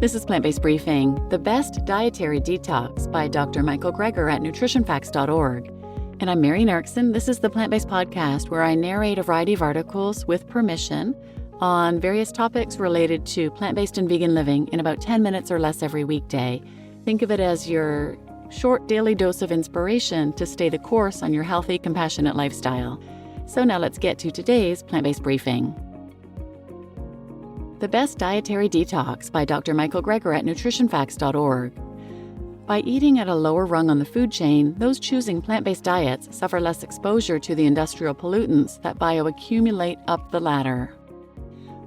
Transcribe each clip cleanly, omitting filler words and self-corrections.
This is Plant-Based Briefing, the best dietary detox by Dr. Michael Greger at nutritionfacts.org. And I'm Marian Erickson. This is the Plant-Based Podcast where I narrate a variety of articles with permission on various topics related to plant-based and vegan living in about 10 minutes or less every weekday. Think of it as your short daily dose of inspiration to stay the course on your healthy, compassionate lifestyle. So now let's get to today's Plant-Based Briefing. The Best Dietary Detox by Dr. Michael Greger at nutritionfacts.org. By eating at a lower rung on the food chain, those choosing plant-based diets suffer less exposure to the industrial pollutants that bioaccumulate up the ladder.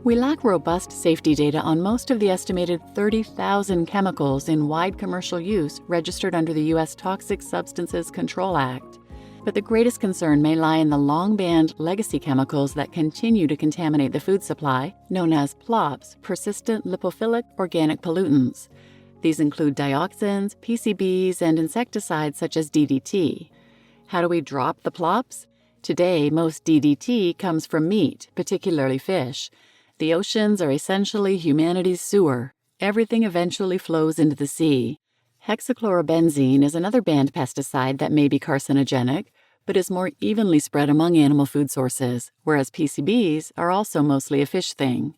We lack robust safety data on most of the estimated 30,000 chemicals in wide commercial use registered under the U.S. Toxic Substances Control Act. But the greatest concern may lie in the long-banned legacy chemicals that continue to contaminate the food supply, known as PLOPs, persistent lipophilic organic pollutants. These include dioxins, PCBs, and insecticides such as DDT. How do we drop the PLOPs? Today, most DDT comes from meat, particularly fish. The oceans are essentially humanity's sewer. Everything eventually flows into the sea. Hexachlorobenzene is another banned pesticide that may be carcinogenic, but is more evenly spread among animal food sources, whereas PCBs are also mostly a fish thing.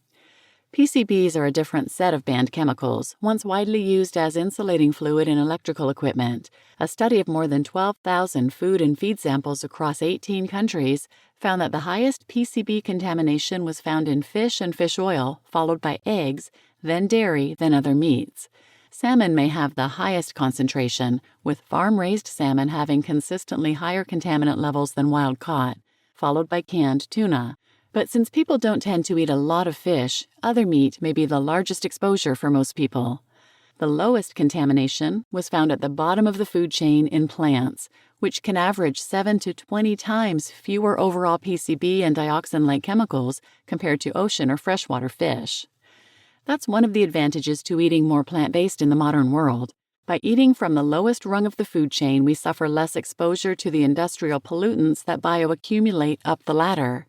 PCBs are a different set of banned chemicals, once widely used as insulating fluid in electrical equipment. A study of more than 12,000 food and feed samples across 18 countries found that the highest PCB contamination was found in fish and fish oil, followed by eggs, then dairy, then other meats. Salmon may have the highest concentration, with farm-raised salmon having consistently higher contaminant levels than wild-caught, followed by canned tuna. But since people don't tend to eat a lot of fish, other meat may be the largest exposure for most people. The lowest contamination was found at the bottom of the food chain in plants, which can average 7 to 20 times fewer overall PCB and dioxin-like chemicals compared to ocean or freshwater fish. That's one of the advantages to eating more plant-based in the modern world. By eating from the lowest rung of the food chain, we suffer less exposure to the industrial pollutants that bioaccumulate up the ladder.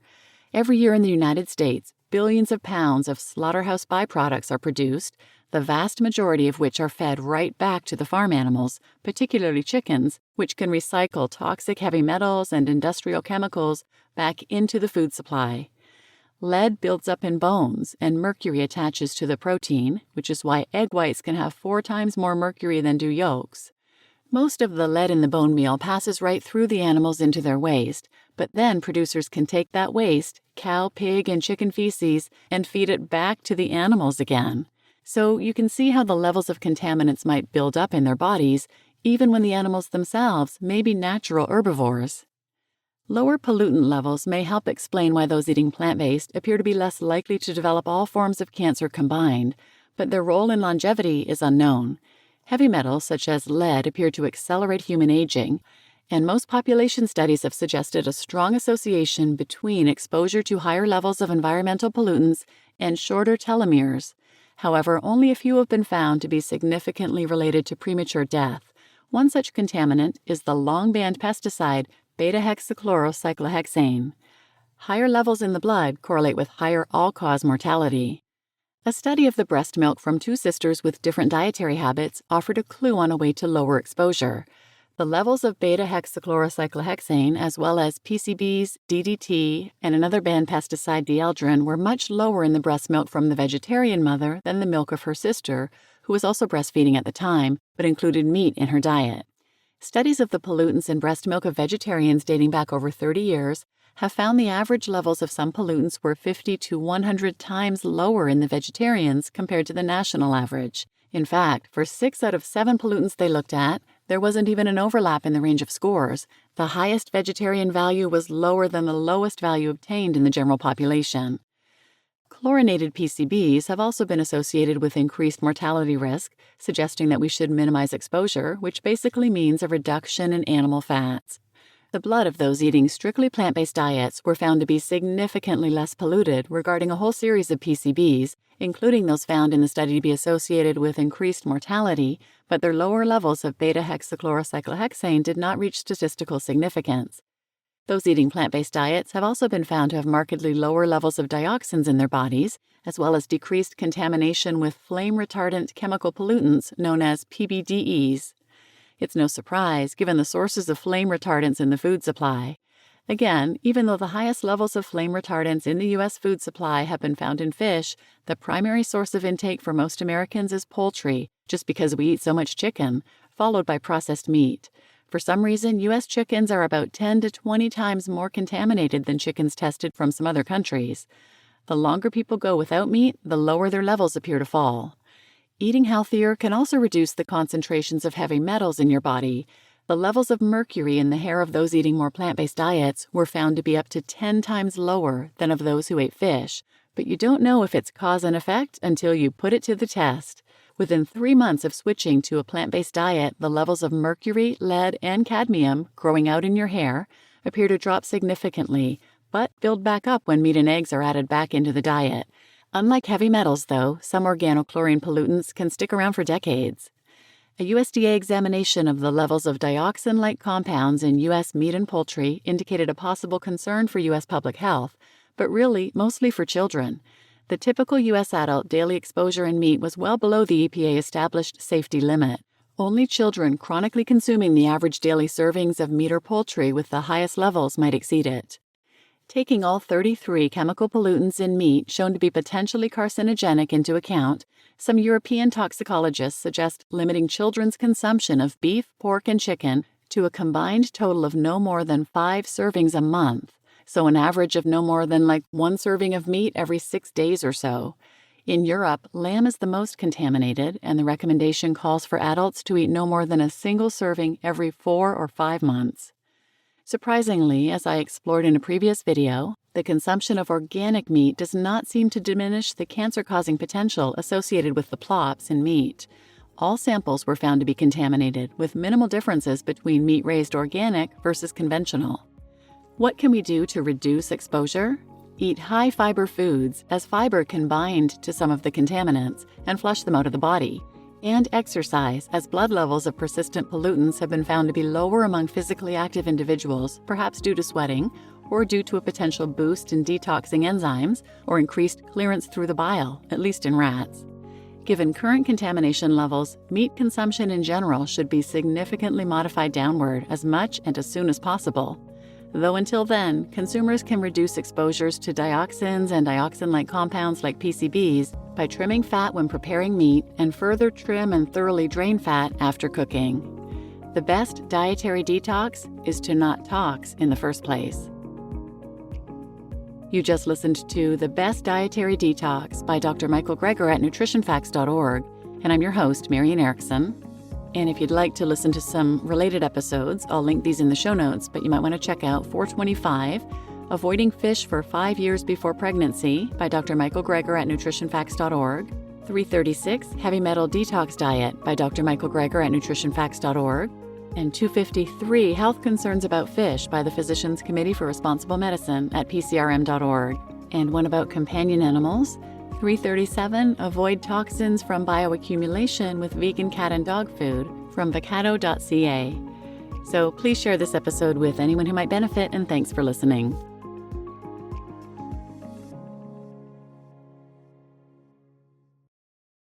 Every year in the United States, billions of pounds of slaughterhouse byproducts are produced, the vast majority of which are fed right back to the farm animals, particularly chickens, which can recycle toxic heavy metals and industrial chemicals back into the food supply. Lead builds up in bones, and mercury attaches to the protein, which is why egg whites can have 4 times more mercury than do yolks. Most of the lead in the bone meal passes right through the animals into their waste, but then producers can take that waste, cow, pig, and chicken feces, and feed it back to the animals again. So you can see how the levels of contaminants might build up in their bodies, even when the animals themselves may be natural herbivores. Lower pollutant levels may help explain why those eating plant-based appear to be less likely to develop all forms of cancer combined, but their role in longevity is unknown. Heavy metals such as lead appear to accelerate human aging, and most population studies have suggested a strong association between exposure to higher levels of environmental pollutants and shorter telomeres. However, only a few have been found to be significantly related to premature death. One such contaminant is the long-banned pesticide beta-hexachlorocyclohexane. Higher levels in the blood correlate with higher all-cause mortality. A study of the breast milk from 2 sisters with different dietary habits offered a clue on a way to lower exposure. The levels of beta-hexachlorocyclohexane, as well as PCBs, DDT, and another banned pesticide, dieldrin, were much lower in the breast milk from the vegetarian mother than the milk of her sister, who was also breastfeeding at the time, but included meat in her diet. Studies of the pollutants in breast milk of vegetarians dating back over 30 years have found the average levels of some pollutants were 50 to 100 times lower in the vegetarians compared to the national average. In fact, for 6 out of 7 pollutants they looked at, there wasn't even an overlap in the range of scores. The highest vegetarian value was lower than the lowest value obtained in the general population. Chlorinated PCBs have also been associated with increased mortality risk, suggesting that we should minimize exposure, which basically means a reduction in animal fats. The blood of those eating strictly plant-based diets were found to be significantly less polluted regarding a whole series of PCBs, including those found in the study to be associated with increased mortality, but their lower levels of beta-hexachlorocyclohexane did not reach statistical significance. Those eating plant-based diets have also been found to have markedly lower levels of dioxins in their bodies, as well as decreased contamination with flame-retardant chemical pollutants known as PBDEs. It's no surprise, given the sources of flame retardants in the food supply. Again, even though the highest levels of flame retardants in the U.S. food supply have been found in fish, the primary source of intake for most Americans is poultry, just because we eat so much chicken, followed by processed meat. For some reason, U.S. chickens are about 10 to 20 times more contaminated than chickens tested from some other countries. The longer people go without meat, the lower their levels appear to fall. Eating healthier can also reduce the concentrations of heavy metals in your body. The levels of mercury in the hair of those eating more plant-based diets were found to be up to 10 times lower than of those who ate fish, but you don't know if it's cause and effect until you put it to the test. Within 3 months of switching to a plant-based diet, the levels of mercury, lead, and cadmium growing out in your hair appear to drop significantly, but build back up when meat and eggs are added back into the diet. Unlike heavy metals, though, some organochlorine pollutants can stick around for decades. A USDA examination of the levels of dioxin-like compounds in U.S. meat and poultry indicated a possible concern for U.S. public health, but really mostly for children. The typical U.S. adult daily exposure in meat was well below the EPA-established safety limit. Only children chronically consuming the average daily servings of meat or poultry with the highest levels might exceed it. Taking all 33 chemical pollutants in meat shown to be potentially carcinogenic into account, some European toxicologists suggest limiting children's consumption of beef, pork, and chicken to a combined total of no more than 5 servings a month. So an average of no more than 1 serving of meat every 6 days or so. In Europe, lamb is the most contaminated, and the recommendation calls for adults to eat no more than a single serving every 4 or 5 months. Surprisingly, as I explored in a previous video, the consumption of organic meat does not seem to diminish the cancer-causing potential associated with the plops in meat. All samples were found to be contaminated, with minimal differences between meat raised organic versus conventional. What can we do to reduce exposure? Eat high-fiber foods, as fiber can bind to some of the contaminants and flush them out of the body. And exercise, as blood levels of persistent pollutants have been found to be lower among physically active individuals, perhaps due to sweating, or due to a potential boost in detoxing enzymes, or increased clearance through the bile, at least in rats. Given current contamination levels, meat consumption in general should be significantly modified downward as much and as soon as possible. Though until then, consumers can reduce exposures to dioxins and dioxin-like compounds like PCBs by trimming fat when preparing meat and further trim and thoroughly drain fat after cooking. The best dietary detox is to not tox in the first place. You just listened to The Best Dietary Detox by Dr. Michael Greger at nutritionfacts.org, and I'm your host, Marian Erickson. And if you'd like to listen to some related episodes, I'll link these in the show notes, but you might want to check out 425, Avoiding Fish for 5 Years Before Pregnancy by Dr. Michael Greger at nutritionfacts.org, 336, Heavy Metal Detox Diet by Dr. Michael Greger at nutritionfacts.org, and 253, Health Concerns About Fish by the Physicians Committee for Responsible Medicine at pcrm.org, and one about companion animals, 337, Avoid Toxins from Bioaccumulation with Vegan Cat and Dog Food from vacado.ca. So please share this episode with anyone who might benefit, and thanks for listening.